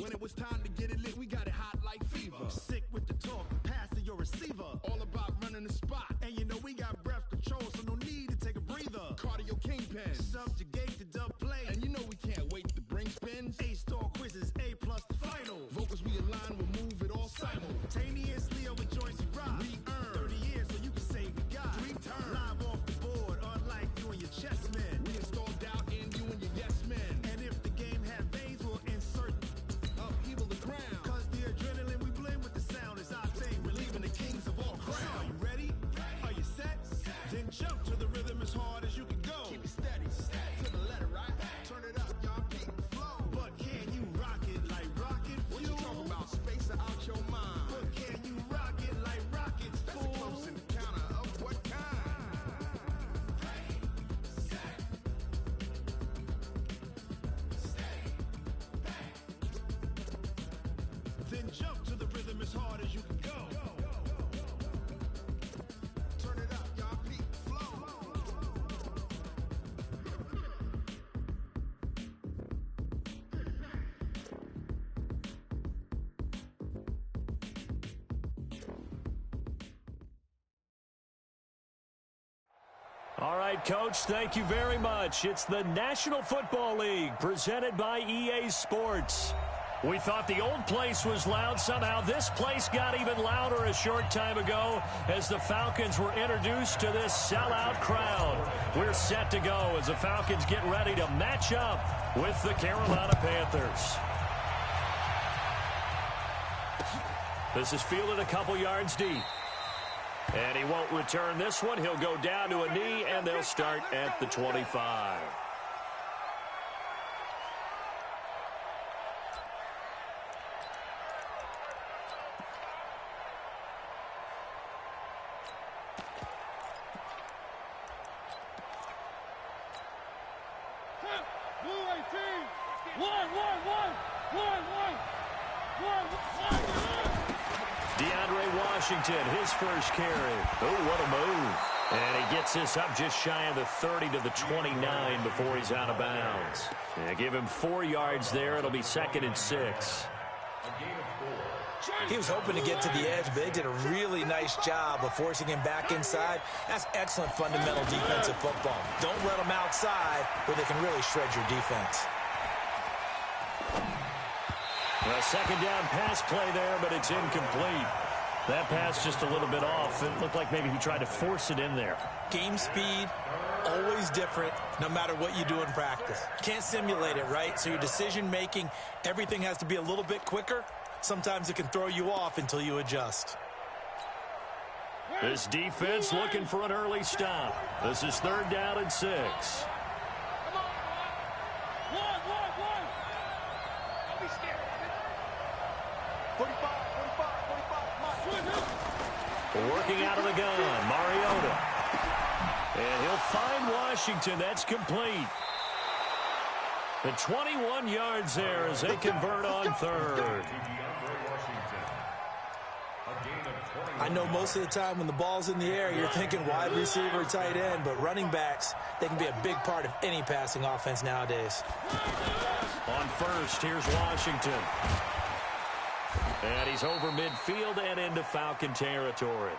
When it was time to get it lit, we got it hot like fever. Sick with the talk, pass to your receiver. All about running the spot. And you know we got breath control, so no need to take a breather. Cardio kingpin. Subjugate the dub play. And you know we can't wait to bring spins. A-star quizzes, A+ the final. Vocals we align, we'll move it all simultaneously over joints we rock. We earn 30 years, so you can say we got 3 turns. Live off the board, unlike you and your chess men. We install doubt in you and your yes men. And if the game had veins, we'll insert upheaval the crown. Cause the adrenaline we blend with the sound is our thing. We're leaving the kings of all crowns. Are you ready? Are you set? Then jump to the rhythm as hard as you can go. Keep it steady, to the letter, right? Turn it up, y'all, keep the flow. But can you rock it like rocket fuel? What you talking about? Space or out your mind? But can you rock it like rockets, That's fool? a close encounter of what kind? Then jump to the rhythm as hard as you can go. Turn it up, y'all, keep the flow. All right, Coach, thank you very much. It's the National Football League presented by EA Sports. We thought the old place was loud. Somehow this place got even louder a short time ago as the Falcons were introduced to this sellout crowd. We're set to go as the Falcons get ready to match up with the Carolina Panthers. This is fielded a couple yards deep. And he won't return this one. He'll go down to a knee, and they'll start at the 25. Washington, his first carry. Oh, what a move. And he gets this up just shy of the 30 to the 29 before he's out of bounds. Yeah, give him 4 yards there. It'll be 2nd and 6. He was hoping to get to the edge, but they did a really nice job of forcing him back inside. That's excellent fundamental defensive football. Don't let them outside where they can really shred your defense. Well, 2nd down pass play there, but it's incomplete. That pass just a little bit off. It looked like maybe he tried to force it in there. Game speed, always different, no matter what you do in practice. Can't simulate it, right? So your decision-making, everything has to be a little bit quicker. Sometimes it can throw you off until you adjust. This defense looking for an early stop. This is 3rd down and 6. Working out of the gun, Mariota. And he'll find Washington. That's complete. The 21 yards there as they convert on 3rd. I know most of the time when the ball's in the air, you're thinking wide receiver, tight end, but running backs, they can be a big part of any passing offense nowadays. On 1st, here's Washington. And he's over midfield and into Falcon territory.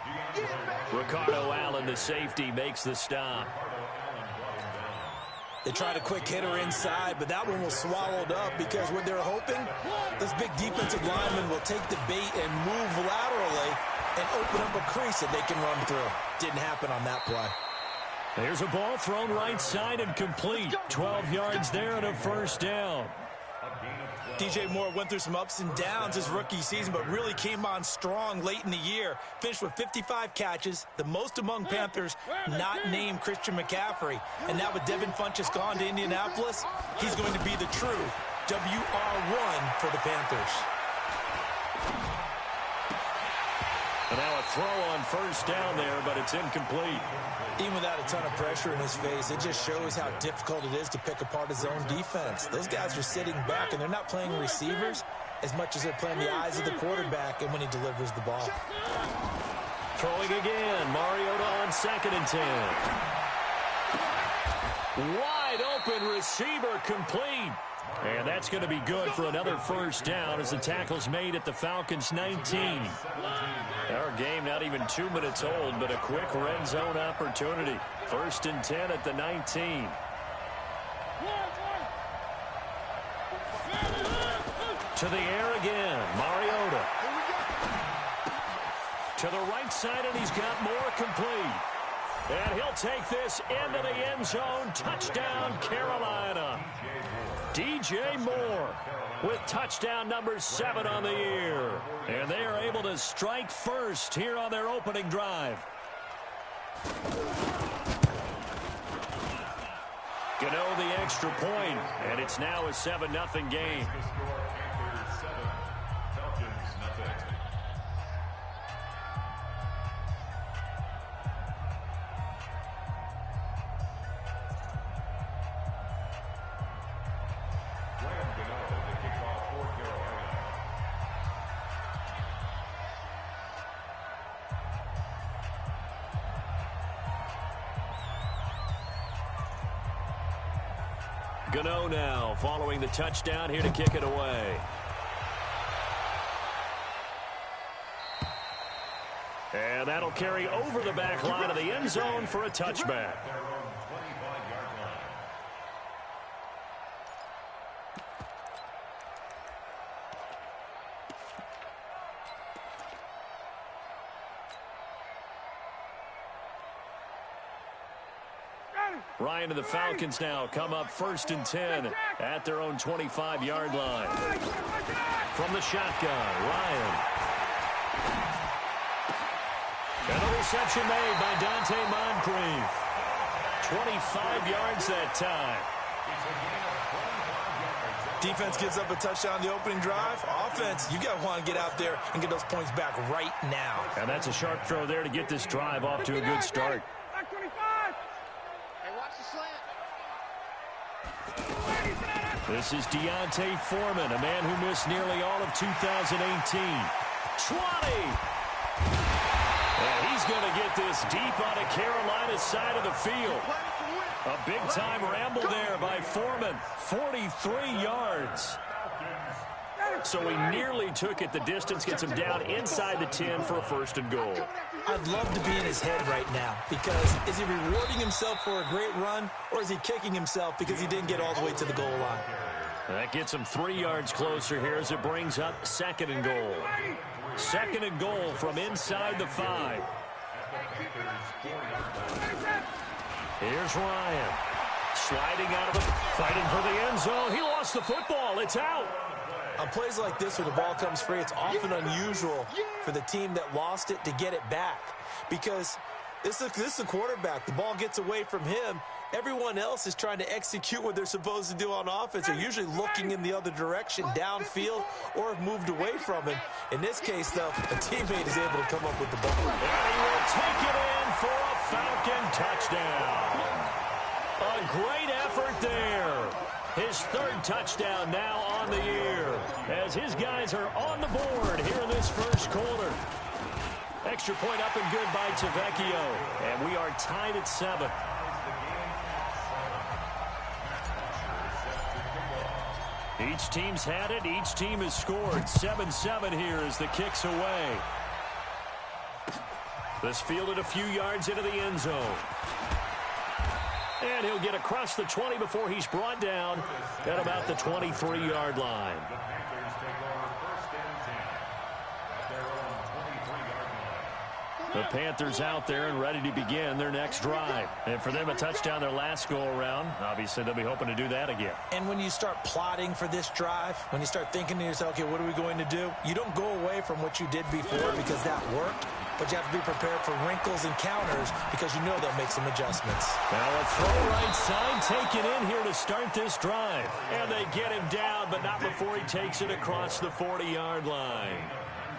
Ricardo Allen, the safety, makes the stop. They tried a quick hitter inside, but that one was swallowed up because what they're hoping, this big defensive lineman will take the bait and move laterally and open up a crease that they can run through. Didn't happen on that play. There's a ball thrown right side and complete. 12 yards there and a 1st down. DJ Moore went through some ups and downs his rookie season, but really came on strong late in the year. Finished with 55 catches, the most among Panthers not named Christian McCaffrey. And now with Devin Funchess gone to Indianapolis, he's going to be the true WR1 for the Panthers. And now a throw on 1st down there, but it's incomplete. Even without a ton of pressure in his face, it just shows how difficult it is to pick apart his own defense. Those guys are sitting back, and they're not playing receivers as much as they're playing the eyes of the quarterback and when he delivers the ball. Throwing again, Mariota on 2nd and 10. Wide open receiver complete. And that's going to be good for another first down as the tackle's made at the Falcons' 19. Our game not even 2 minutes old, but a quick red zone opportunity. 1st and 10 at the 19. To the air again, Mariota. To the right side, and he's got more complete. And he'll take this into the end zone. Touchdown, Carolina. DJ Moore with touchdown number 7 on the year. And they are able to strike first here on their opening drive. Gano the extra point, and it's now a 7-0 game. Gano now following the touchdown here to kick it away. And that'll carry over the back line of the end zone for a touchback. Ryan and the Falcons now come up 1st and 10 at their own 25-yard line. From the shotgun, Ryan. And a reception made by Dante Moncrief. 25 yards that time. Defense gives up a touchdown the opening drive. Offense, you got to want to get out there and get those points back right now. And that's a sharp throw there to get this drive off to a good start. This is Deontay Foreman, a man who missed nearly all of 2018. 20! And he's going to get this deep on the Carolina side of the field. A big-time ramble there by Foreman. 43 yards. So he nearly took it the distance, gets him down inside the 10 for a 1st and goal. I'd love to be in his head right now because is he rewarding himself for a great run or is he kicking himself because he didn't get all the way to the goal line? That gets him 3 yards closer here as it brings up 2nd and goal. 2nd and goal from inside the 5. Here's Ryan. Sliding out of it, fighting for the end zone. He lost the football. It's out. On plays like this where the ball comes free, it's often unusual for the team that lost it to get it back because this is the quarterback. The ball gets away from him. Everyone else is trying to execute what they're supposed to do on offense. They're usually looking in the other direction, downfield, or have moved away from him. In this case, though, a teammate is able to come up with the ball. And he will take it in for a Falcon touchdown. A great effort there. His 3rd touchdown now on the year as his guys are on the board here in this 1st quarter. Extra point up and good by Tavecchio, and we are tied at 7. Each team's had it. Each team has scored. 7-7 here as the kick's away. This fielded a few yards into the end zone. And he'll get across the 20 before he's brought down at about the 23-yard line. The Panthers out there and ready to begin their next drive. And for them, a touchdown their last go-around. Obviously, they'll be hoping to do that again. And when you start plotting for this drive, when you start thinking to yourself, okay, what are we going to do? You don't go away from what you did before because that worked. But you have to be prepared for wrinkles and counters because you know they'll make some adjustments. Now a throw right side taken in here to start this drive. And they get him down, but not before he takes it across the 40-yard line.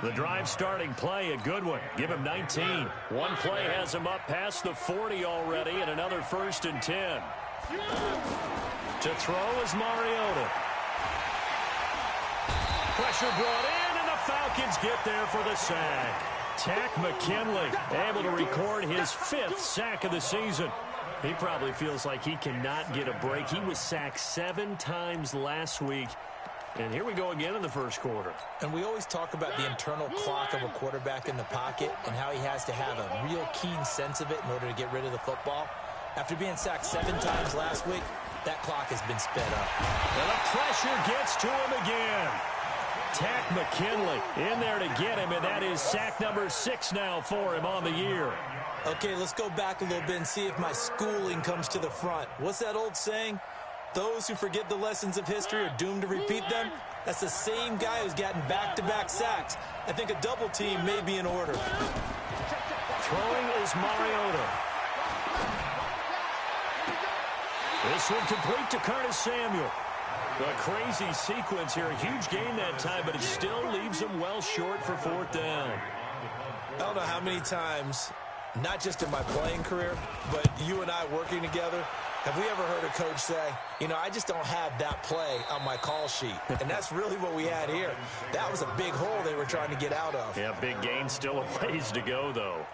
The drive starting play, a good one. Give him 19. One play has him up past the 40 already, and another 1st and 10. To throw is Mariota. Pressure brought in, and the Falcons get there for the sack. Tack McKinley able to record his 5th sack of the season. He probably feels like he cannot get a break. He was sacked 7 times last week. And here we go again in the first quarter. And we always talk about the internal clock of a quarterback in the pocket and how he has to have a real keen sense of it in order to get rid of the football. After being sacked 7 times last week, that clock has been sped up. And the pressure gets to him again. Tack McKinley in there to get him, and that is sack number 6 now for him on the year. Okay, let's go back a little bit and see if my schooling comes to the front. What's that old saying? Those who forget the lessons of history are doomed to repeat them. That's the same guy who's gotten back-to-back sacks. I think a double team may be in order. Throwing is Mariota. This one complete to Curtis Samuel. A crazy sequence here. A huge gain that time, but it still leaves him well short for 4th down. I don't know how many times, not just in my playing career, but you and I working together, have we ever heard a coach say, you know, I just don't have that play on my call sheet. And that's really what we had here. That was a big hole they were trying to get out of. Yeah, big gain, still a ways to go, though.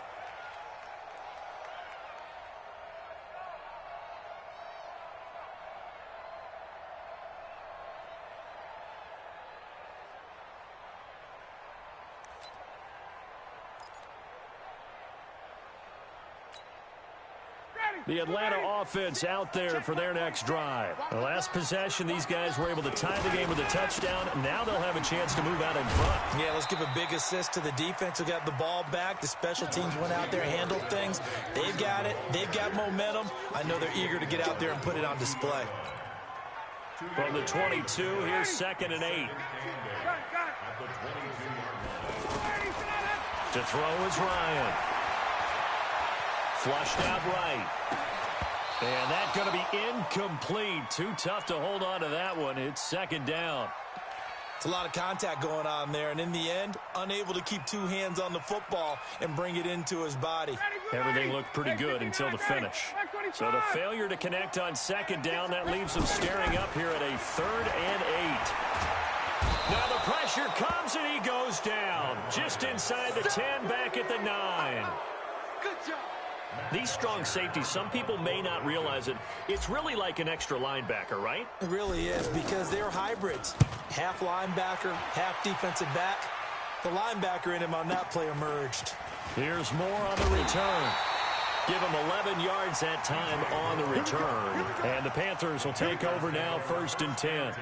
The Atlanta offense out there for their next drive. The last possession, these guys were able to tie the game with a touchdown. Now they'll have a chance to move out in front. Yeah, let's give a big assist to the defense who got the ball back. The special teams went out there, handled things. They've got it. They've got momentum. I know they're eager to get out there and put it on display. From the 22, here's 2nd and 8. To throw is Ryan. Flushed out right. And that's going to be incomplete. Too tough to hold on to that one. It's 2nd down. It's a lot of contact going on there, and in the end, unable to keep 2 hands on the football and bring it into his body. Everything looked pretty good until the finish. So the failure to connect on 2nd down, that leaves him staring up here at a 3rd and 8. Now the pressure comes, and he goes down. Just inside the 10, back at the 9. Good job. These strong safeties, some people may not realize it. It's really like an extra linebacker, right? It really is, because they're hybrids. Half linebacker, half defensive back. The linebacker in him on that play emerged. Here's more on the return. Give him 11 yards that time on the return. And the Panthers will take over now, 1st and 10.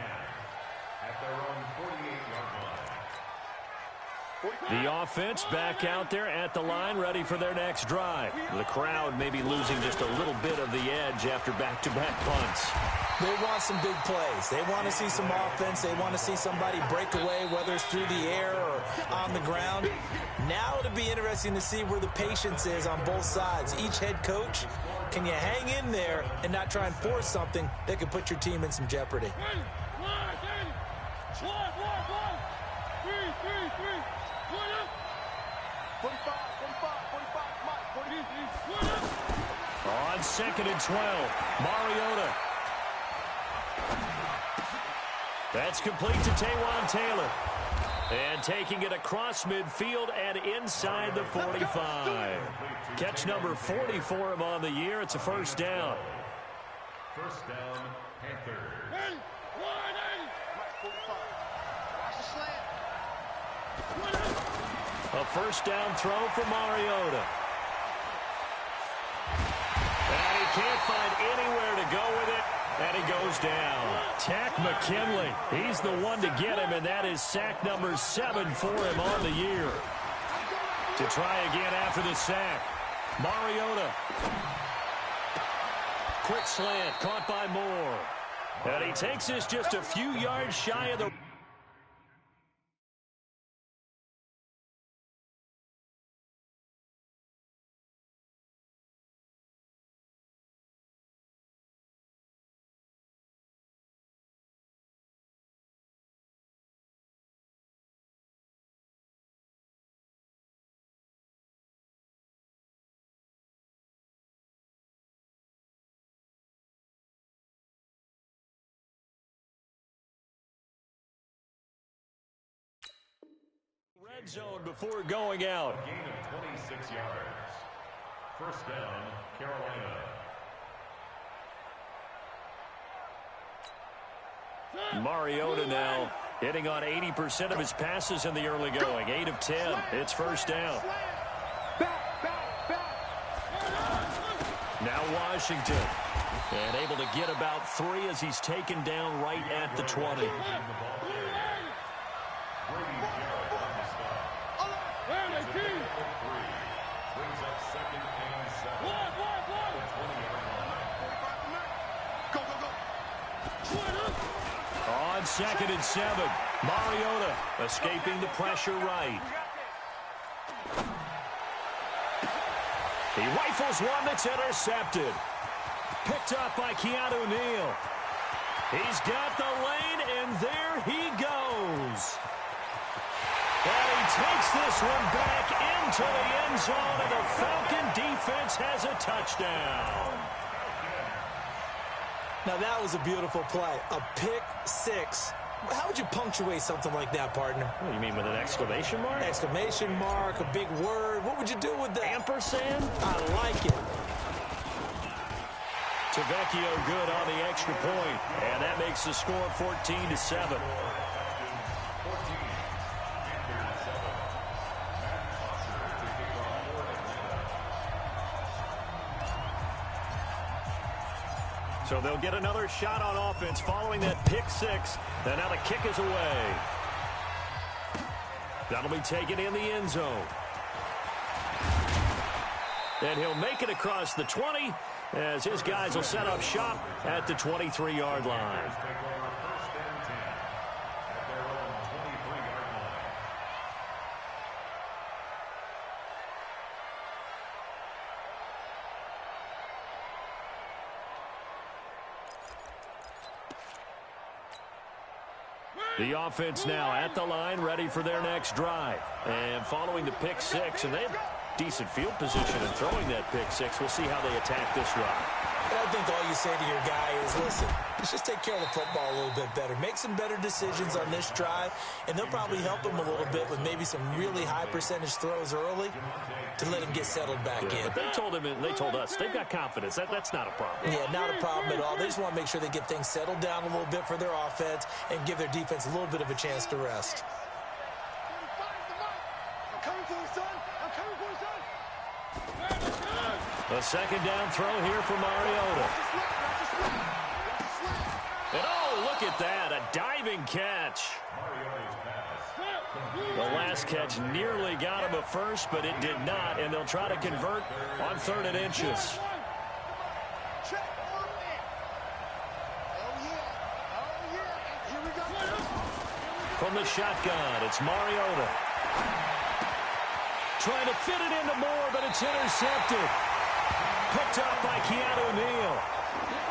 The offense back out there at the line, ready for their next drive. The crowd may be losing just a little bit of the edge after back-to-back punts. They want some big plays. They want to see some offense. They want to see somebody break away, whether it's through the air or on the ground. Now it'll be interesting to see where the patience is on both sides. Each head coach, can you hang in there and not try and force something that could put your team in some jeopardy? On 2nd and 12, Mariota. That's complete to Taywan Taylor. And taking it across midfield and inside the 45. Catch number 40 for him on the year. It's a 1st down. 1st down, Panthers. A 1st down throw for Mariota. And he can't find anywhere to go with it. And he goes down. Tack McKinley. He's the one to get him, and that is sack number 7 for him on the year. To try again after the sack. Mariota. Quick slant, caught by Moore. And he takes this just a few yards shy of the... Red zone before going out. A gain of 26 yards. 1st down, Carolina. Mariota now hitting on 80% of his passes in the early going. 8 of 10. It's first down. Now Washington. And able to get about 3 as he's taken down right at the 20. On 2nd and 7, Mariota escaping the pressure right. He rifles one that's intercepted. Picked up by Keanu Neal. He's got the lane, and there he goes. And he takes this one back into the end zone, and the Falcon defense has a touchdown. Now, that was a beautiful play. A pick six. How would you punctuate something like that, partner? What do you mean, with an exclamation mark? Exclamation mark, a big word. What would you do with that? Ampersand? I like it. Tavecchio good on the extra point, and that makes the score 14-7. So they'll get another shot on offense following that pick six. And now the kick is away. That'll be taken in the end zone. And he'll make it across the 20 as his guys will set up shop at the 23-yard line. The offense now at the line, ready for their next drive. And following the pick six, and they have decent field position in throwing that pick six. We'll see how they attack this drive. And I think all you say to your guy is, listen, let's just take care of the football a little bit better. Make some better decisions on this drive, and they'll probably help him a little bit with maybe some really high percentage throws early to let him get settled back in. But they told him, and they told us, they've got confidence. That's not a problem. Yeah, not a problem at all. They just want to make sure they get things settled down a little bit for their offense and give their defense a little bit of a chance to rest. A second down throw here for Mariota. And oh, look at that, a diving catch. The last catch nearly got him a first, but it did not, and they'll try to convert on 3rd and inches. From the shotgun, it's Mariota. Trying to fit it into Moore, but it's intercepted. Picked up by Keanu Neal.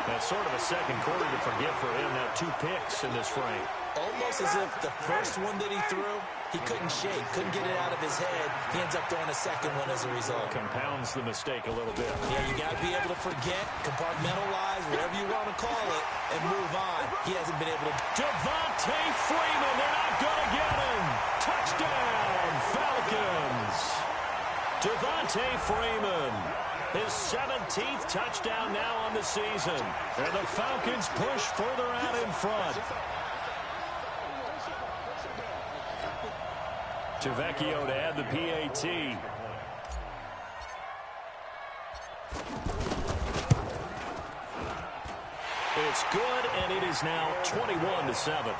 That's sort of a second quarter to forget for him. Now 2 picks in this frame. Almost as if the first one that he threw, he couldn't shake, couldn't get it out of his head. He ends up throwing a second one as a result. Compounds the mistake a little bit. Yeah, you got to be able to forget, compartmentalize, whatever you want to call it, and move on. He hasn't been able to. Devontae Freeman, they're not going to get him. Touchdown, Falcons. Devontae Freeman. His 17th touchdown now on the season. And the Falcons push further out in front. Tavecchio to add the PAT. It's good, and it is now 21-7.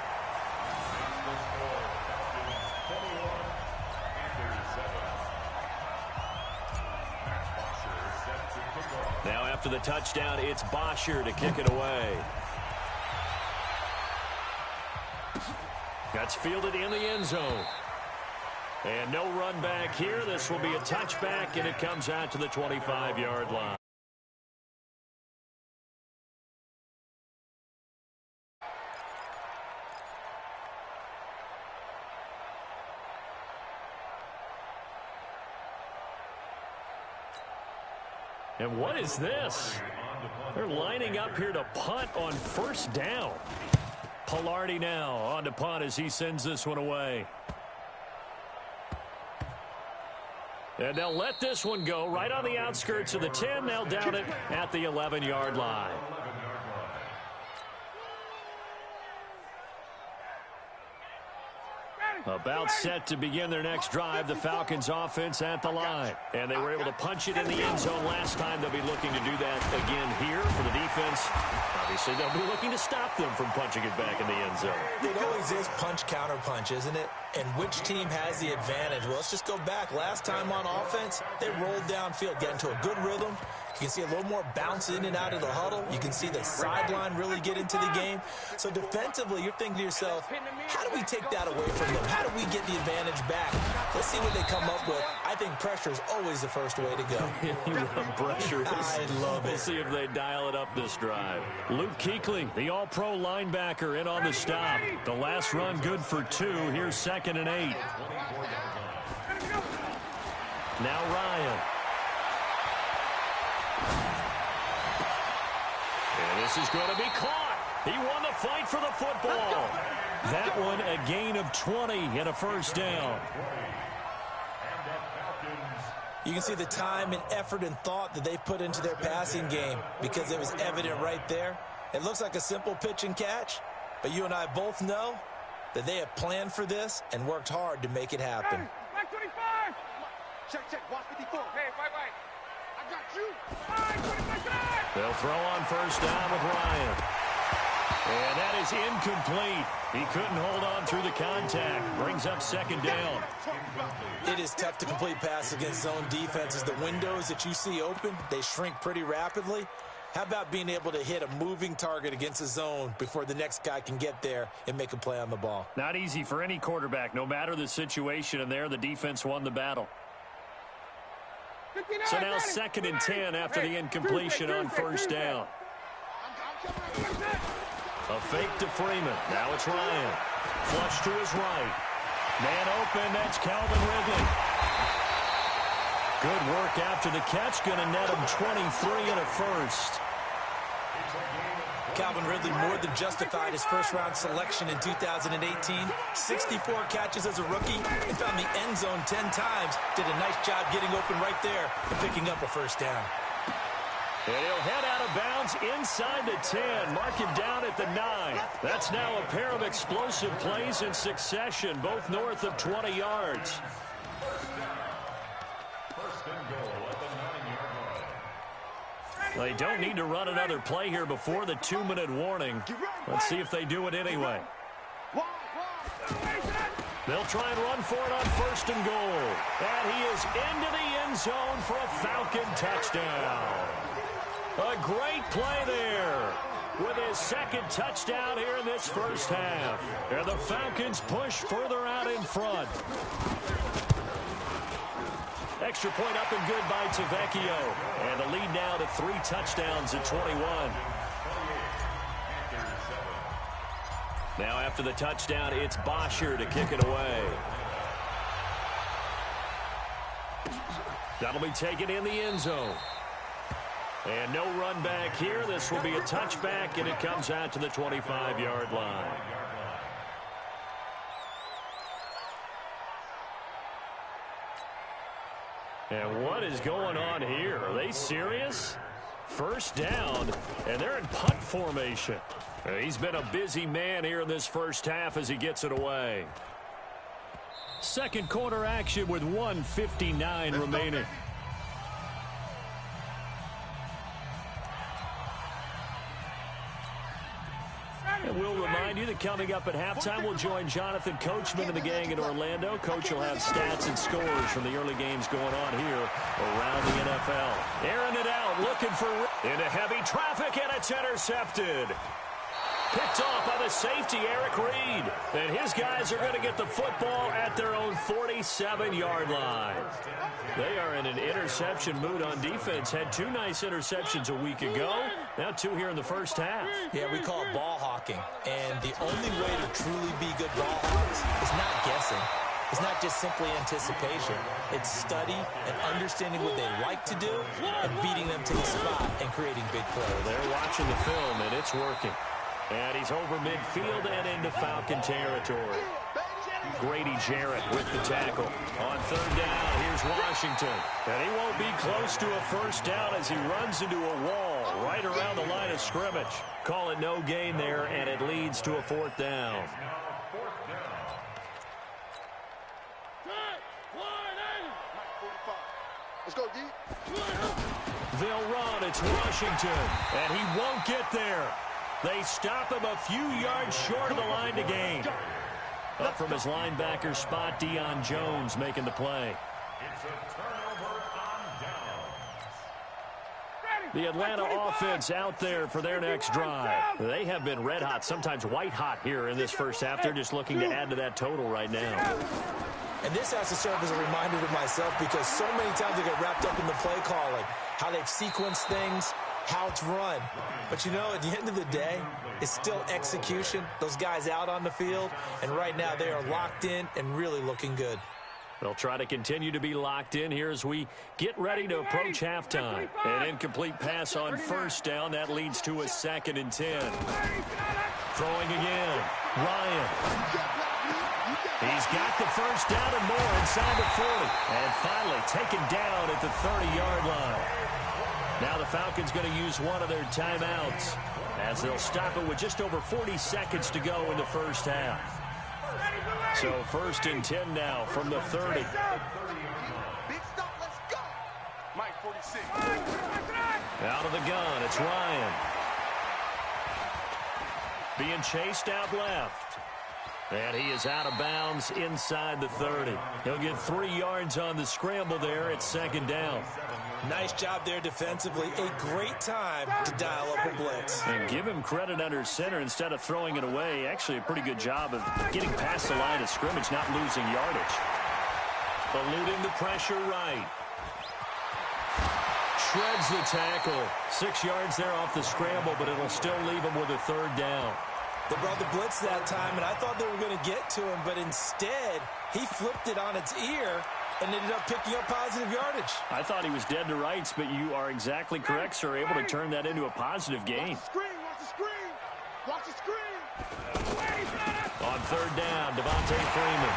Now after the touchdown, it's Bosher to kick it away. That's fielded in the end zone. And no run back here. This will be a touchback, and it comes out to the 25-yard line. And what is this? They're lining up here to punt on 1st down. Pilardi now on to punt as he sends this one away. And they'll let this one go right on the outskirts of the 10. They'll down it at the 11-yard line. About set to begin their next drive, the Falcons offense at the line. And they were able to punch it in the end zone last time. They'll be looking to do that again here for the defense. Obviously, they'll be looking to stop them from punching it back in the end zone. It always is punch-counter-punch, isn't it? And which team has the advantage? Well, let's just go back. Last time on offense, they rolled downfield, get into a good rhythm. You can see a little more bounce in and out of the huddle. You can see the sideline really get into the game. So defensively, you're thinking to yourself, how do we take that away from them? How do we get the advantage back? Let's see what they come up with. I think pressure is always the first way to go. You love pressure. I love it. We'll see if they dial it up this drive. Luke Kuechly, the all-pro linebacker, in on the stop. The last run good for 2. Here's 2nd and 8. Now Ryan. And this is going to be caught. He won the fight for the football. That one a gain of 20 and a first down. You can see the time and effort and thought that they put into their passing game because it was evident right there. It looks like a simple pitch and catch, but you and I both know that they have planned for this and worked hard to make it happen. Hey, back 25. Check, watch 54. Hey, wait. I got you. 25. They'll throw on first down with Ryan. And that is incomplete. He couldn't hold on through the contact. Brings up 2nd down. It is tough to complete passes against zone defenses. The windows that you see open, they shrink pretty rapidly. How about being able to hit a moving target against a zone before the next guy can get there and make a play on the ball? Not easy for any quarterback, no matter the situation. And there, the defense won the battle. So now 2nd and 10 after the incompletion on first down. A fake to Freeman. Now it's Ryan. Flush to his right. Man open. That's Calvin Ridley. Good work after the catch. Going to net him 23 and a first. Calvin Ridley more than justified his first-round selection in 2018. 64 catches as a rookie and found the end zone 10 times. Did a nice job getting open right there and picking up a first down. And he'll head out of bounds inside the 10. Mark him down at the 9. That's now a pair of explosive plays in succession, both north of 20 yards. First and goal at the 9-yard line. They don't need to run another play here before the 2-minute warning. Let's see if they do it anyway. They'll try and run for it on first and goal. And he is into the end zone for a Falcon touchdown. A great play there with his 2nd touchdown here in this first half. And the Falcons push further out in front. Extra point up and good by Tavecchio. And the lead now to 3 touchdowns at 21. Now after the touchdown, it's Bosher to kick it away. That'll be taken in the end zone. And no run back here. This will be a touchback, and it comes out to the 25-yard line. And what is going on here? Are they serious? First down, and they're in punt formation. He's been a busy man here in this first half as he gets it away. Second quarter action with 1:59 remaining. And we'll remind you that coming up at halftime, we'll join Jonathan Coachman and the gang in Orlando. Coach will have stats and scores from the early games going on here around the NFL. Airing it out, looking for into heavy traffic, and it's intercepted. Picked off by the safety, Eric Reed. And his guys are going to get the football at their own 47-yard line. They are in an interception mood on defense. Had 2 nice interceptions a week ago. Now 2 here in the first half. Yeah, we call it ball hawking. And the only way to truly be good ball hawks is not guessing. It's not just simply anticipation. It's study and understanding what they like to do and beating them to the spot and creating big plays. They're watching the film, and it's working. And he's over midfield and into Falcon territory. Grady Jarrett with the tackle. On third down, here's Washington. And he won't be close to a first down as he runs into a wall right around the line of scrimmage. Call it no gain there, and it leads to a 4th down. Let's go, D. They'll run. It's Washington. And he won't get there. They stop him a few yards short of the line to gain. Up from his linebacker spot, Deion Jones making the play. It's a turnover on downs. The Atlanta offense out there for their next drive. They have been red hot, sometimes white hot here in this first half. They're just looking to add to that total right now. And this has to serve as a reminder to myself because so many times I get wrapped up in the play calling, how they've sequenced things, how it's run. But, you know, at the end of the day, it's still execution. Those guys out on the field, and right now they are locked in and really looking good. They'll try to continue to be locked in here as we get ready to approach halftime. An incomplete pass on first down. That leads to a 2nd and 10. Throwing again. Ryan. He's got the first down and more inside the 40. And finally taken down at the 30-yard line. Now the Falcons going to use one of their timeouts as they'll stop it with just over 40 seconds to go in the first half. So 1st and 10 now from the 30. Big stop, let's go. Mike 46. Out of the gun, it's Ryan. Being chased out left. And he is out of bounds inside the 30. He'll get 3 yards on the scramble there at 2nd down. Nice job there defensively. A great time to dial up a blitz. And give him credit under center instead of throwing it away. Actually a pretty good job of getting past the line of scrimmage, not losing yardage. Eluding the pressure right. Shreds the tackle. 6 yards there off the scramble, but it'll still leave him with a 3rd down. They brought the blitz that time, and I thought they were going to get to him, but instead he flipped it on its ear and ended up picking up positive yardage. I thought he was dead to rights, but you are exactly correct, sir. Able to turn that into a positive gain. Watch the screen. Watch the screen. On 3rd down, Devontae Freeman.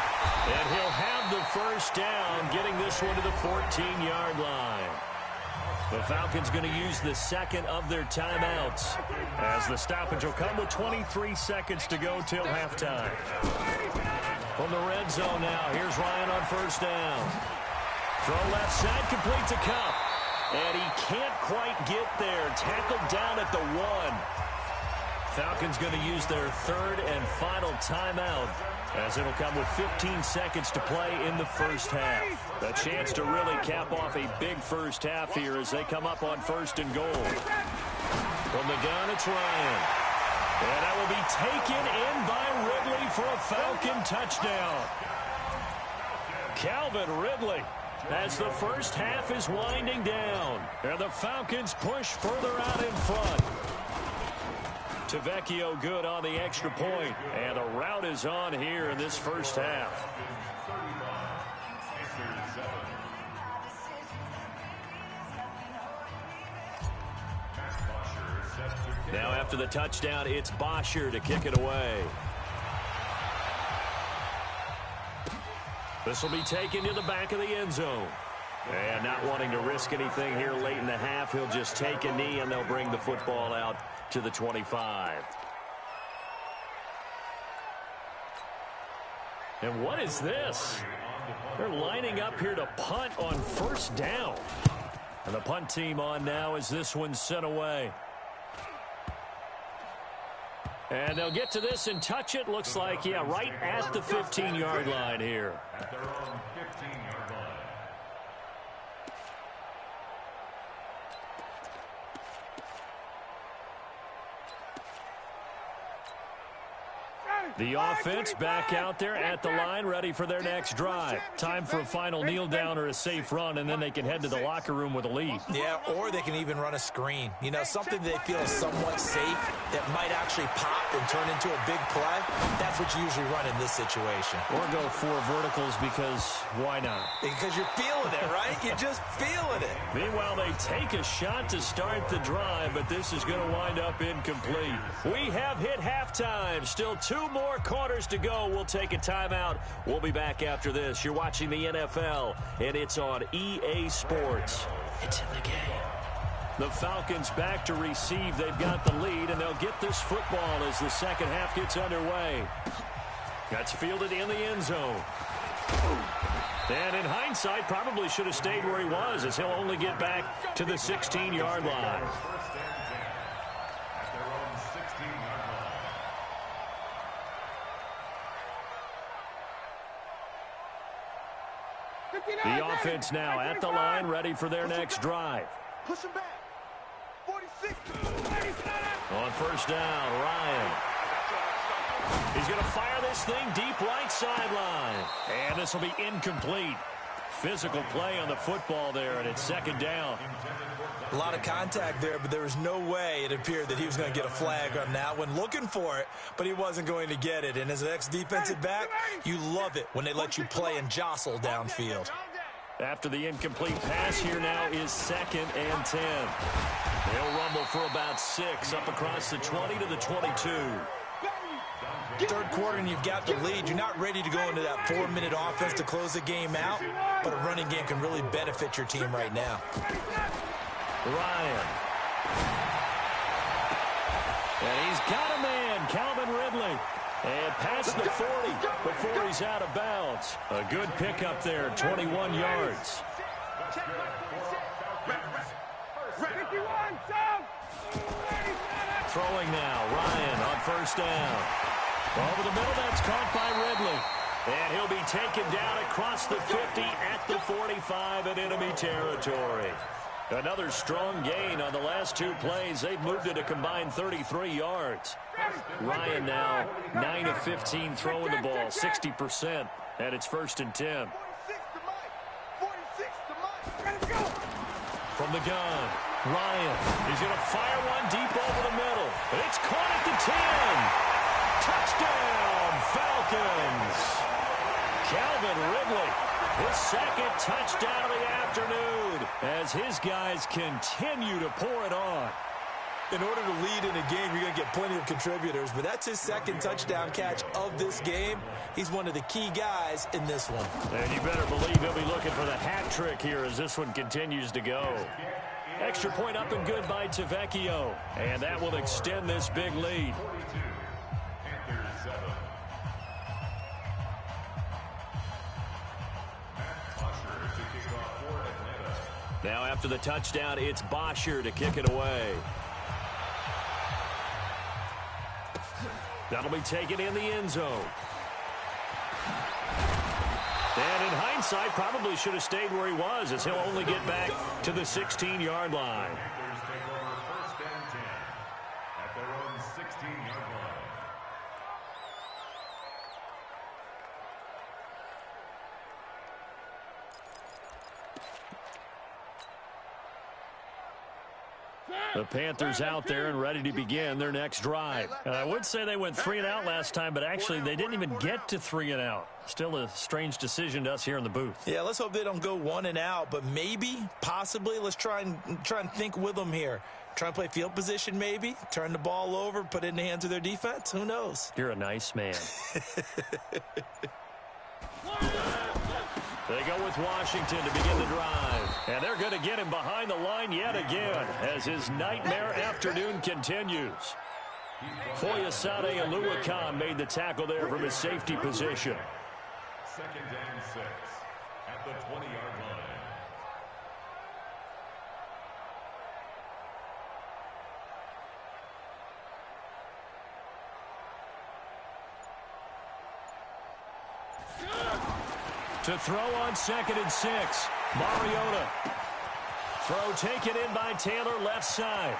And he'll have the first down, getting this one to the 14-yard line. The Falcons going to use the 2nd of their timeouts as the stoppage will come with 23 seconds to go till halftime. From the red zone now, here's Ryan on 1st down. Throw left side, complete to Cup. And he can't quite get there. Tackled down at the 1. Falcons going to use their 3rd and final timeout as it'll come with 15 seconds to play in the first half. A chance to really cap off a big first half here as they come up on 1st and goal. From the gun, it's Ryan. And that will be taken in by Ridley for a Falcon touchdown. Calvin Ridley as the first half is winding down. And the Falcons push further out in front. Tavecchio good on the extra point. And the route is on here in this first half. Now after the touchdown, it's Bosher to kick it away. This will be taken to the back of the end zone. And not wanting to risk anything here late in the half, he'll just take a knee and they'll bring the football out to the 25. And what is this? They're lining up here to punt on 1st down. And the punt team on now as this one's sent away. And they'll get to this and touch it. Looks like, yeah, right at the 15-yard line here. At their own 15-yard line. The offense back out there at the line, ready for their next drive. Time for a final kneel down or a safe run, and then they can head to the locker room with a lead. Yeah, or they can even run a screen. You know, something they feel is somewhat safe that might actually pop and turn into a big play. That's what you usually run in this situation. Or go 4 verticals because why not? Because you're feeling it, right? You're just feeling it. Meanwhile, they take a shot to start the drive, but this is going to wind up incomplete. We have hit halftime. Still 2 more quarters to go. We'll take a timeout. We'll be back after this. You're watching the NFL, and it's on EA Sports. It's in the game. The Falcons back to receive. They've got the lead, and they'll get this football as the second half gets underway. That's fielded in the end zone. And in hindsight, probably should have stayed where he was, as he'll only get back to the 16-yard line. First and 10 at their own 16-yard line. The offense now at the line, ready for their next drive. Push him back. 46. On first down, Ryan. He's going to fire this thing deep right sideline. And this will be incomplete. Physical play on the football there, and it's second down. A lot of contact there, but there was no way it appeared that he was going to get a flag on that one. Looking for it, but he wasn't going to get it. And as an ex-defensive back, you love it when they let you play and jostle downfield. After the incomplete pass, here now is second and 10. They'll rumble for about 6 up across the 20 to the 22. Third quarter and you've got the lead. You're not ready to go into that 4-minute offense to close the game out, but a running game can really benefit your team right now. Ryan. And he's got a man, Calvin Ridley. And past the 40 before he's out of bounds. A good pickup there, 21 yards. Throwing now, Ryan on first down. Over the middle, that's caught by Ridley. And he'll be taken down across the 50 at the 45 in enemy territory. Another strong gain on the last 2 plays. They've moved it a combined 33 yards. Ryan now 9 of 15 throwing the ball, 60%. And it's first and 10. From the gun, Ryan. He's going to fire one deep over the middle. And it's caught at the 10. Touchdown, Falcons. Calvin Ridley, his second touchdown of the afternoon, as his guys continue to pour it on. In order to lead in a game, you're going to get plenty of contributors, but that's his second touchdown catch of this game. He's one of the key guys in this one. And you better believe he'll be looking for the hat trick here as this one continues to go. Extra point up and good by Tavecchio, and that will extend this big lead. Now after the touchdown, it's Bosher to kick it away. That'll be taken in the end zone. And in hindsight, probably should have stayed where he was, as he'll only get back to the 16-yard line. Panthers take over first and 10 at their own 16-yard line. The Panthers out there and ready to begin their next drive. I would say they went 3 and out last time, but actually they didn't even get to 3 and out. Still a strange decision to us here in the booth. Yeah, let's hope they don't go 1 and out, but maybe, possibly, let's try and think with them here. Try and play field position maybe, turn the ball over, put it in the hands of their defense. Who knows? You're a nice man. They go with Washington to begin the drive. And they're going to get him behind the line yet again as his nightmare afternoon continues. Foyesade Oluwakan made the tackle there from his safety position. Second and 6 at the 20-yard line. To throw on second and 6. Mariota. Throw taken in by Taylor, left side.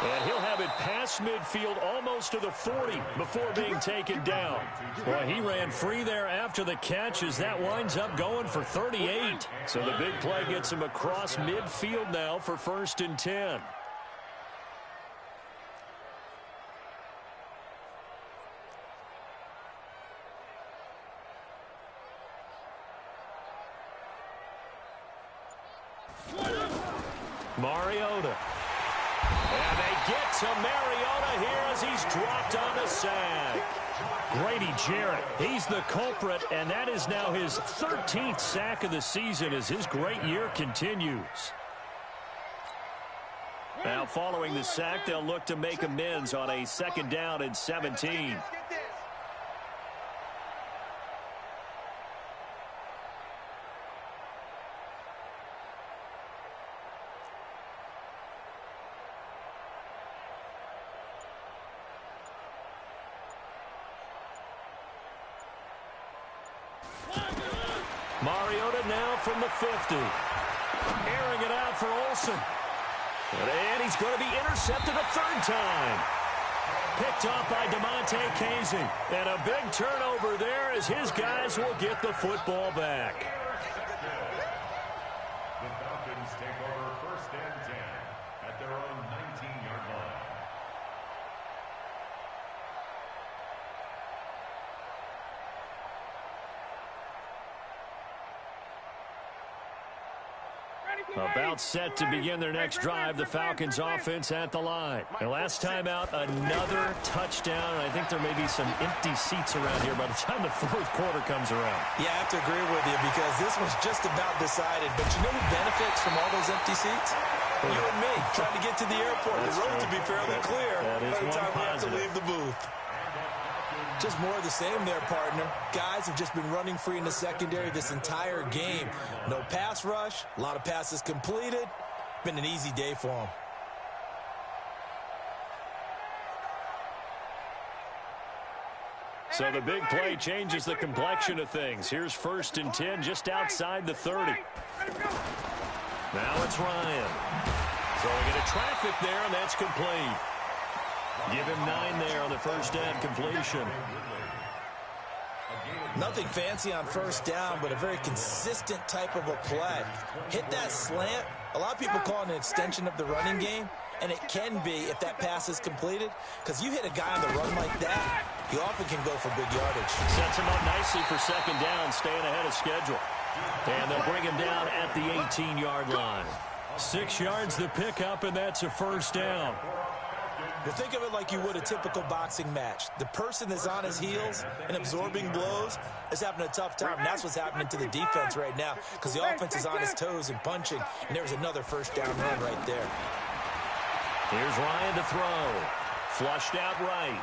And he'll have it past midfield almost to the 40 before being taken down. Boy, he ran free there after the catch as that winds up going for 38. So the big play gets him across midfield now for first and 10. Mariota. And they get to Mariota here as he's dropped on the sack. Grady Jarrett, he's the culprit, and that is now his 13th sack of the season as his great year continues. Now following the sack, they'll look to make amends on a second down and 17. from the 50. Airing it out for Olsen. And he's going to be intercepted a third time. Picked off by DeMonte Casey. And a big turnover there as his guys will get the football back. The Falcons take over first and 10 at their own 19-yard line. About set to begin their next drive, the Falcons offense at the line. And last time out, another touchdown. And I think there may be some empty seats around here by the time the fourth quarter comes around. Yeah, I have to agree with you because this one's just about decided. But you know who benefits from all those empty seats? You and me, trying to get to the airport. The road to be fairly clear by the time we have to leave the booth. Just more of the same there, partner. Guys have just been running free in the secondary this entire game. No pass rush, a lot of passes completed. Been an easy day for them. So the big play changes the complexion of things. Here's first and 10 just outside the 30. Now it's Ryan. Throwing into traffic there, and that's complete. Give him 9 there on the first down completion. Nothing fancy on first down, but a very consistent type of a play. Hit that slant. A lot of people call it an extension of the running game, and it can be if that pass is completed, because you hit a guy on the run like that, you often can go for big yardage. Sets him up nicely for second down, staying ahead of schedule. And they'll bring him down at the 18-yard line. 6 yards the pickup, and that's a first down. Well, think of it like you would a typical boxing match. The person that's on his heels and absorbing blows is having a tough time. And that's what's happening to the defense right now because the offense is on his toes and punching. And there's another first down run right there. Here's Ryan to throw. Flushed out right.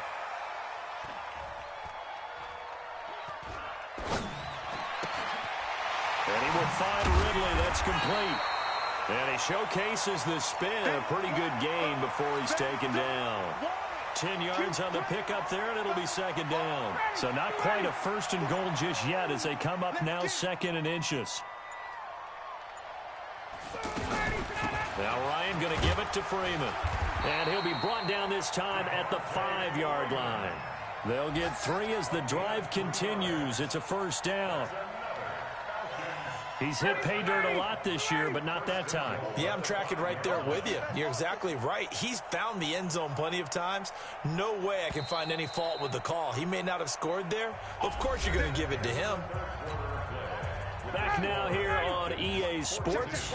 And he will find Ridley. That's complete. And he showcases the spin. A pretty good gain before he's taken down. 10 yards on the pickup there, and it'll be second down. So not quite a first and goal just yet as they come up now second and inches. Now Ryan going to give it to Freeman. And he'll be brought down this time at the 5-yard line. They'll get 3 as the drive continues. It's a first down. He's hit pay dirt a lot this year, but not that time. Yeah, I'm tracking right there with you. You're exactly right. He's found the end zone plenty of times. No way I can find any fault with the call. He may not have scored there. Of course you're going to give it to him. Back now here on EA Sports.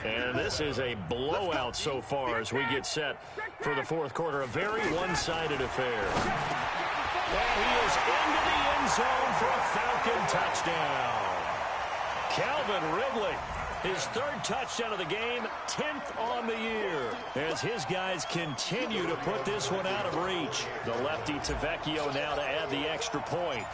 And this is a blowout so far as we get set for the fourth quarter. A very one-sided affair. And he is into the end zone for a Falcon touchdown. Calvin Ridley, his 3rd touchdown of the game, 10th on the year, as his guys continue to put this one out of reach. The lefty Tavecchio now to add the extra point.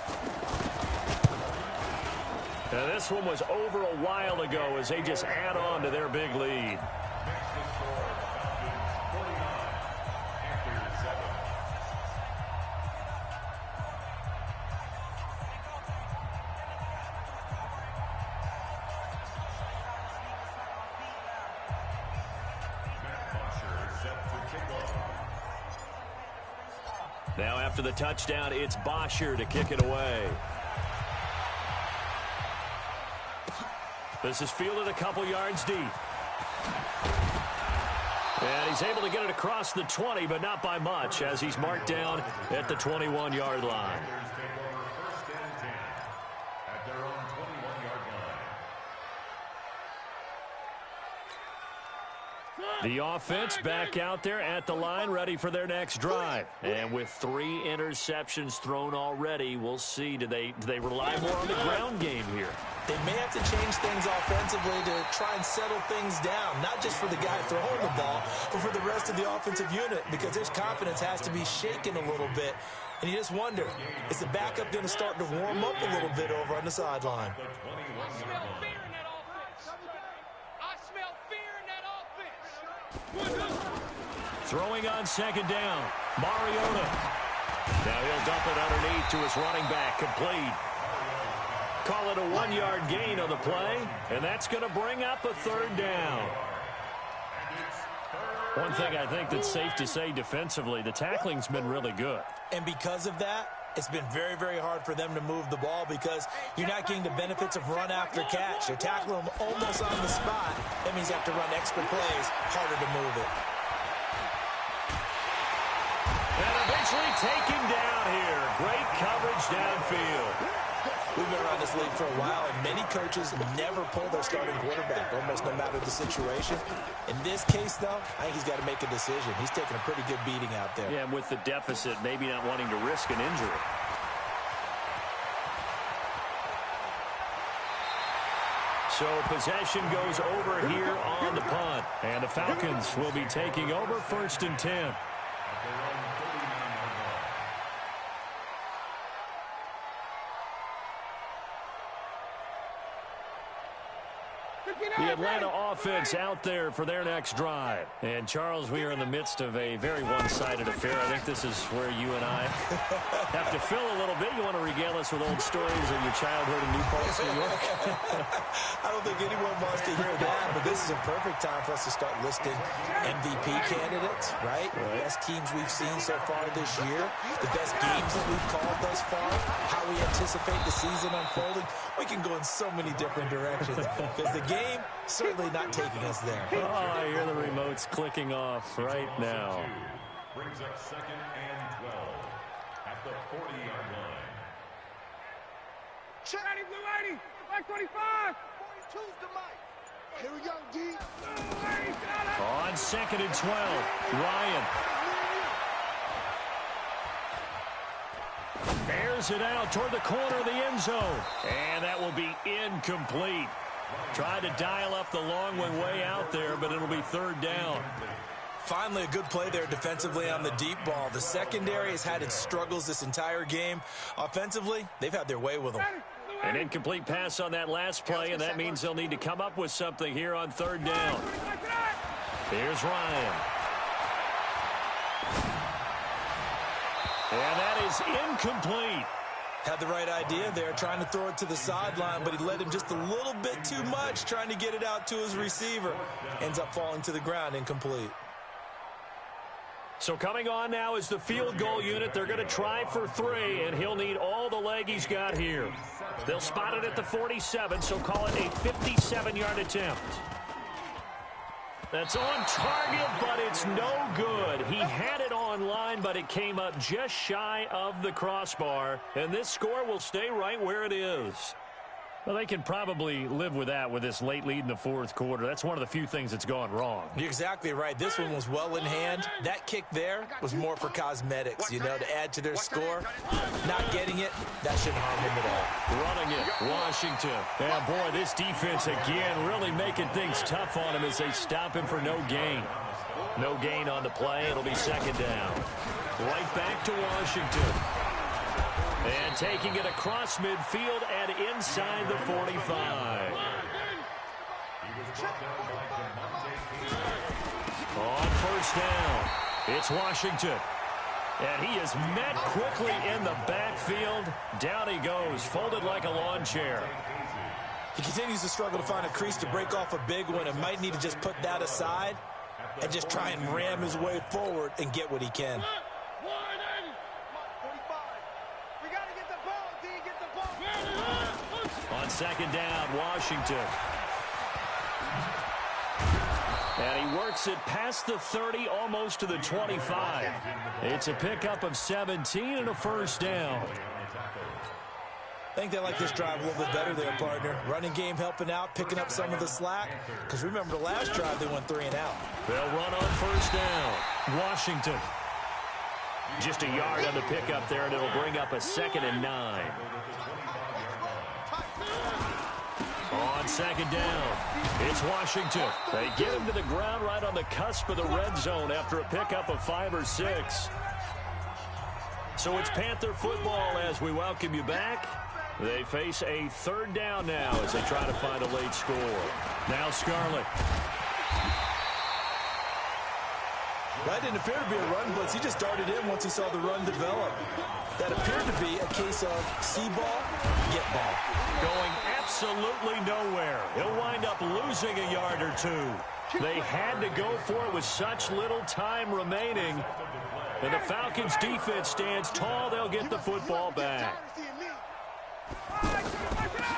Now this one was over a while ago as they just add on to their big lead. Now after the touchdown, it's Bosher to kick it away. This is fielded a couple yards deep. And he's able to get it across the 20, but not by much, as he's marked down at the 21-yard line. The offense back out there at the line, ready for their next drive. And with 3 interceptions thrown already, we'll see. Do they rely more on the ground game here? They may have to change things offensively to try and settle things down, not just for the guy throwing the ball, but for the rest of the offensive unit, because their confidence has to be shaken a little bit. And you just wonder, is the backup going to start to warm up a little bit over on the sideline? Throwing on second down, Mariota. Now he'll dump it underneath to his running back, complete. Call it a 1-yard gain on the play, and that's going to bring up a third down. One thing I think that's safe to say defensively, the tackling's been really good. And because of that, it's been very, very hard for them to move the ball because you're not getting the benefits of run after catch. You're tackling them almost on the spot. That means you have to run extra plays, harder to move it. And eventually taken down here. Great coverage downfield. We've been around this league for a while, and many coaches never pull their starting quarterback, almost no matter the situation. In this case, though, I think he's got to make a decision. He's taking a pretty good beating out there. Yeah, with the deficit, maybe not wanting to risk an injury. So possession goes over here on the punt. And the Falcons will be taking over 1st and 10. The Atlanta offense out there for their next drive. And, Charles, we are in the midst of a very one-sided affair. I think this is where you and I have to fill a little bit. You want to regale us with old stories of your childhood in New Paltz, New York? I don't think anyone wants to hear that, but this is a perfect time for us to start listing MVP candidates, right? The best teams we've seen so far this year, the best games that we've called thus far, how we anticipate the season unfolding. We can go in so many different directions because the game certainly not taking us there. Oh, I hear the remotes clicking off right now. Brings up 2nd and 12 at the 40-yard line. Check 80, blue 80, like 25. 42's the mic. Here we go, D. On 2nd and 12, Ryan. Airs it out toward the corner of the end zone. And that will be incomplete. Tried to dial up the long one way out there, but it'll be 3rd down. Finally, a good play there defensively on the deep ball. The secondary has had its struggles this entire game. Offensively, they've had their way with them. An incomplete pass on that last play, and that means they'll need to come up with something here on 3rd down. Here's Ryan. And that is incomplete. Had the right idea there, trying to throw it to the sideline, but he led him just a little bit too much, trying to get it out to his receiver. Ends up falling to the ground, incomplete. So coming on now is the field goal unit. They're going to try for 3, and he'll need all the leg he's got here. They'll spot it at the 47, so call it a 57-yard attempt. That's on target, but it's no good. He had it on line, but it came up just shy of the crossbar, and this score will stay right where it is. Well, they can probably live with that with this late lead in the 4th quarter. That's one of the few things that's gone wrong. You're exactly right. This one was well in hand. That kick there was more for cosmetics, you know, to add to their score. Not getting it, that shouldn't harm them at all. Running it, Washington. And, boy, this defense again really making things tough on him as they stop him for no gain. No gain on the play. It'll be 2nd down. Right back to Washington. And taking it across midfield and inside the 45. On 1st down, it's Washington. And he is met quickly in the backfield. Down he goes, folded like a lawn chair. He continues to struggle to find a crease to break off a big one and might need to just put that aside and just try and ram his way forward and get what he can. On 2nd down, Washington. And he works it past the 30, almost to the 25. It's a pickup of 17 and a 1st down. I think they like this drive a little bit better there, partner. Running game helping out, picking up some of the slack. Because remember, the last drive they went 3 and out. They'll run on 1st down. Washington. Just a yard on the pickup there, and it'll bring up a 2nd and 9. On 2nd down, it's Washington. They get him to the ground right on the cusp of the red zone after a pickup of 5 or 6. So it's Panther football as we welcome you back. They face a 3rd down now as they try to find a late score. Now Scarlett. That didn't appear to be a run blitz. He just darted in once he saw the run develop. That appeared to be a case of see ball, get ball. Going absolutely nowhere. He'll wind up losing a yard or two. They had to go for it with such little time remaining. And the Falcons' defense stands tall. They'll get the football back.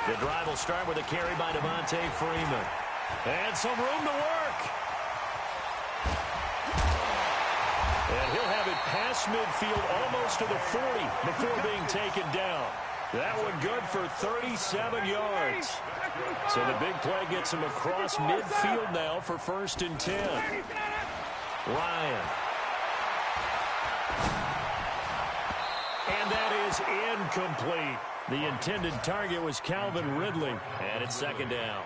The drive will start with a carry by Devontae Freeman. And some room to work. And he'll have it past midfield almost to the 40 before being taken down. That one good for 37 yards. So the big play gets him across midfield now for 1st and 10. Ryan. And that is incomplete. The intended target was Calvin Ridley. And it's 2nd down.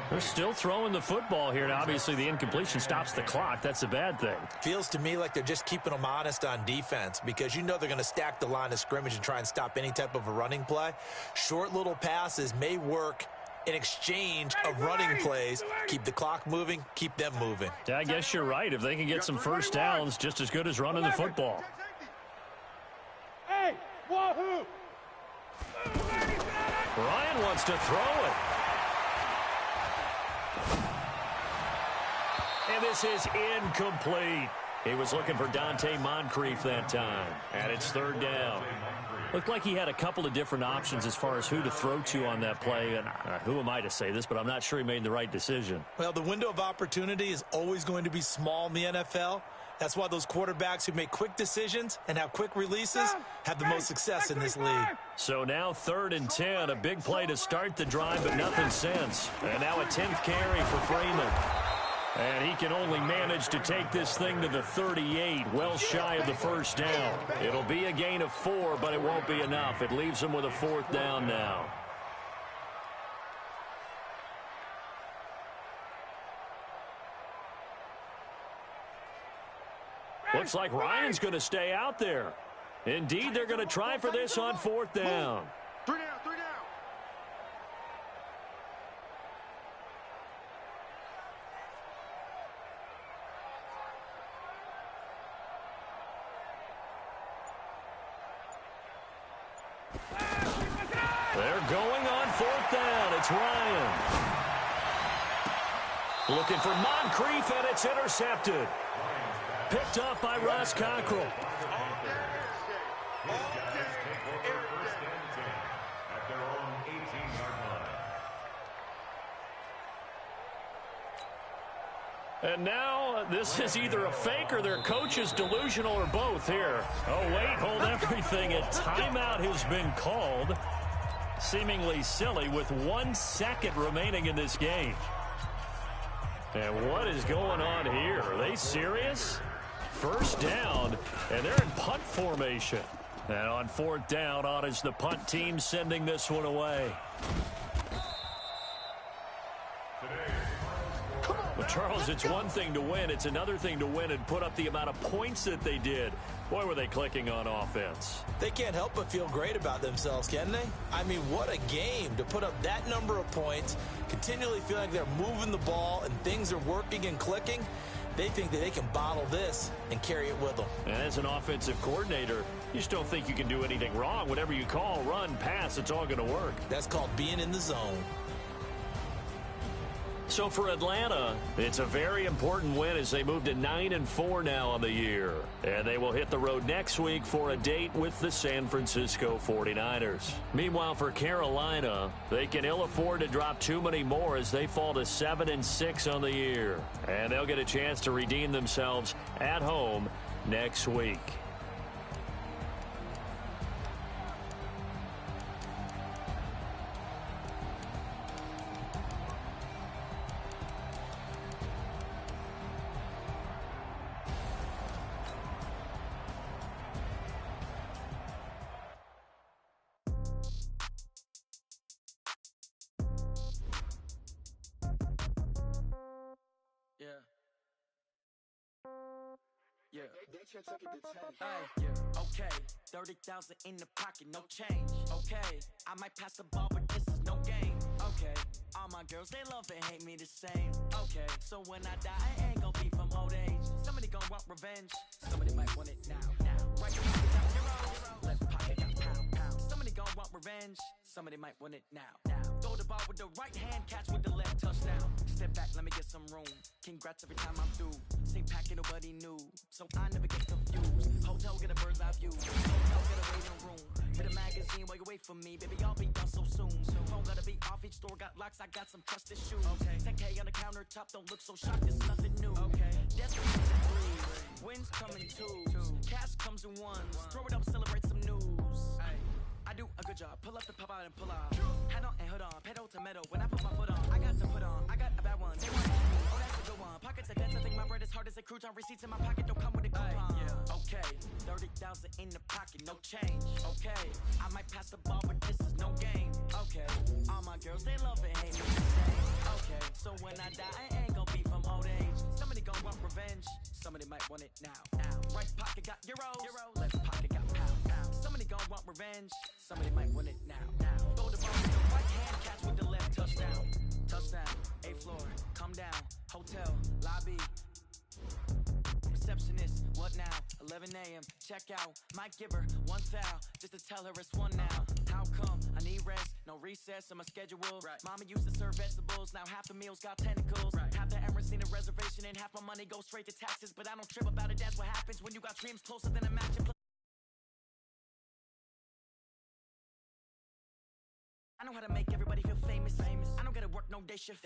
They're still throwing the football here. And obviously, the incompletion stops the clock. That's a bad thing. Feels to me like they're just keeping them honest on defense because you know they're going to stack the line of scrimmage and try and stop any type of a running play. Short little passes may work in exchange of running plays. Keep the clock moving, keep them moving. Yeah, I guess you're right. If they can get some first downs, just as good as running the football. Hey, wahoo! Ryan wants to throw it. And this is incomplete. He was looking for Dante Moncrief that time. And it's 3rd down. Looked like he had a couple of different options as far as who to throw to on that play. And who am I to say this, but I'm not sure he made the right decision. Well, the window of opportunity is always going to be small in the NFL. That's why those quarterbacks who make quick decisions and have quick releases have the most success in this league. So now 3rd and 10, a big play to start the drive, but nothing since. And now a 10th carry for Freeman. And he can only manage to take this thing to the 38, well shy of the 1st down. It'll be a gain of 4, but it won't be enough. It leaves him with a 4th down now. Looks like Ryan's going to stay out there. Indeed, they're going to try for this on 4th down. 3 down, 3 down. They're going on 4th down. It's Ryan. Looking for Moncrief, and it's intercepted. Picked up by Ross Cockrell. And now this is either a fake or their coach is delusional or both here. Oh, wait, hold everything. A timeout has been called. Seemingly silly with 1 second remaining in this game. And what is going on here? Are they serious? 1st down, and they're in punt formation. And on 4th down, on is the punt team sending this one away. Well, Charles, it's one thing to win. It's another thing to win and put up the amount of points that they did. Boy, were they clicking on offense. They can't help but feel great about themselves, can they? I mean, what a game to put up that number of points, continually feel like they're moving the ball and things are working and clicking. They think that they can bottle this and carry it with them. And as an offensive coordinator, you just don't think you can do anything wrong. Whatever you call, run, pass, it's all going to work. That's called being in the zone. So for Atlanta, it's a very important win as they move to 9-4 now on the year. And they will hit the road next week for a date with the San Francisco 49ers. Meanwhile, for Carolina, they can ill afford to drop too many more as they fall to 7-6 on the year. And they'll get a chance to redeem themselves at home next week. Yeah. Hey, okay. 30,000 in the pocket, no change. Okay, I might pass the ball, but this is no game. Okay, all my girls, they love and hate me the same. Okay, so when I die, I ain't gonna be from old age. Somebody gon' want revenge. Somebody might want it now. Right pocket got euro, left pocket got pound. Somebody gon' want revenge. Somebody might want it now. Throw the ball with the right hand, catch with the left touchdown. Step back, let me get some room. Congrats every time I'm through. Same packet, nobody knew, so I never get confused. Hotel, get a bird's eye view. Hotel, get a waiting room. Get a magazine while you wait for me, baby, I'll be done so soon. Phone gotta be off, each store got locks, I got some trusted shoes. 10K on the countertop, don't look so shocked, it's nothing new. Destiny's in threes, wins come in twos, cash comes in ones. Throw it up, celebrate some news. I do a good job, pull up the pop out and pull out. Head on and hood on, pedal to metal. When I put my foot on, I got to put on. I got a bad one, they want me. Oh, that's a good one. Pockets are dense, I think my bread is hard as a crouton. Receipts in my pocket don't come with a coupon. Okay, 30,000 in the pocket, no change. Okay, I might pass the ball, but this is no game. Okay, all my girls, they love it, hate me the same. Okay, so when I die, I ain't gon' be from old age. Somebody gon' want revenge, somebody might want it now. Right pocket got euros, left pocket got pound. Somebody gon' want revenge, somebody might want it now. Throw the ball with the right hand, catch with the left touchdown. Touchdown, 8th floor, come down, hotel, lobby. Receptionist, what now? 11 a.m., check out. Might give her one foul, just to tell her it's one now. How come? I need rest, no recess in my schedule. Mama used to serve vegetables, now half the meals got tentacles. Half the Emirates need a reservation and half my money goes straight to taxes. But I don't trip about it, that's what happens when you got dreams closer than a matching. I know how to make everybody feel famous. I don't gotta work no day shift.